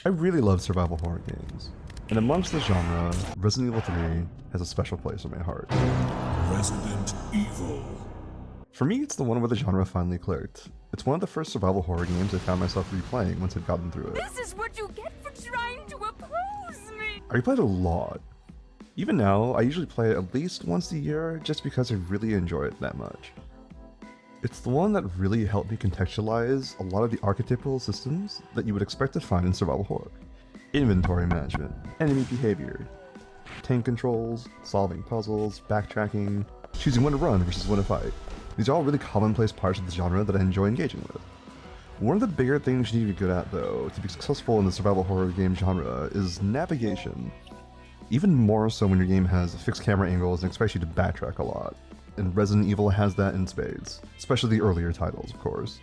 I really love survival horror games, and amongst the genre, Resident Evil 3 has a special place in my heart. Resident Evil. For me, it's the one where the genre finally clicked. It's one of the first survival horror games I found myself replaying once I'd gotten through it. This is what you get for trying to oppose me! I replayed a lot. Even now, I usually play it at least once a year just because I really enjoy it that much. It's the one that really helped me contextualize a lot of the archetypal systems that you would expect to find in survival horror. Inventory management, enemy behavior, tank controls, solving puzzles, backtracking, choosing when to run versus when to fight. These are all really commonplace parts of the genre that I enjoy engaging with. One of the bigger things you need to be good at, though, to be successful in the survival horror game genre is navigation. Even more so when your game has fixed camera angles and expects you to backtrack a lot. And Resident Evil has that in spades, especially the earlier titles, of course.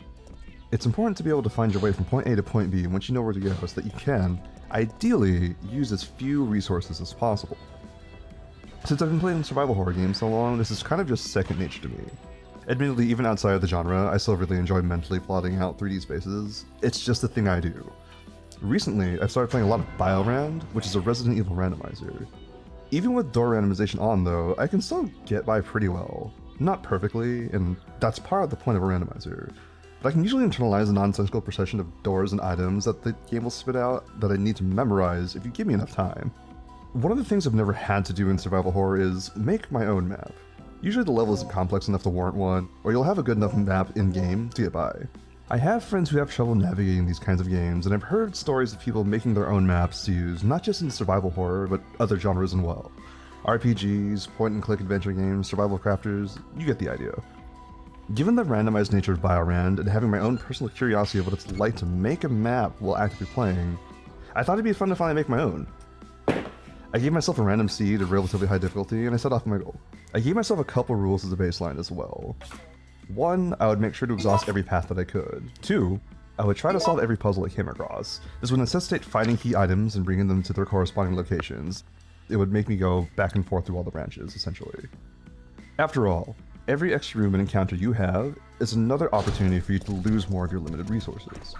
It's important to be able to find your way from point A to point B once you know where to go so that you can, ideally, use as few resources as possible. Since I've been playing survival horror games so long, this is kind of just second nature to me. Admittedly, even outside of the genre, I still really enjoy mentally plotting out 3D spaces. It's just a thing I do. Recently, I've started playing a lot of BioRand, which is a Resident Evil randomizer. Even with door randomization on though, I can still get by pretty well. Not perfectly, and that's part of the point of a randomizer. But I can usually internalize the nonsensical procession of doors and items that the game will spit out that I need to memorize if you give me enough time. One of the things I've never had to do in survival horror is make my own map. Usually the level isn't complex enough to warrant one, or you'll have a good enough map in-game to get by. I have friends who have trouble navigating these kinds of games, and I've heard stories of people making their own maps to use not just in survival horror, but other genres as well. RPGs, point-and-click adventure games, survival crafters, you get the idea. Given the randomized nature of BioRand, and having my own personal curiosity of what it's like to make a map while actively playing, I thought it'd be fun to finally make my own. I gave myself a random seed of relatively high difficulty, and I set off my goal. I gave myself a couple rules as a baseline as well. 1, I would make sure to exhaust every path that I could. 2, I would try to solve every puzzle I came across. This would necessitate finding key items and bringing them to their corresponding locations. It would make me go back and forth through all the branches, essentially. After all, every extra room and encounter you have is another opportunity for you to lose more of your limited resources.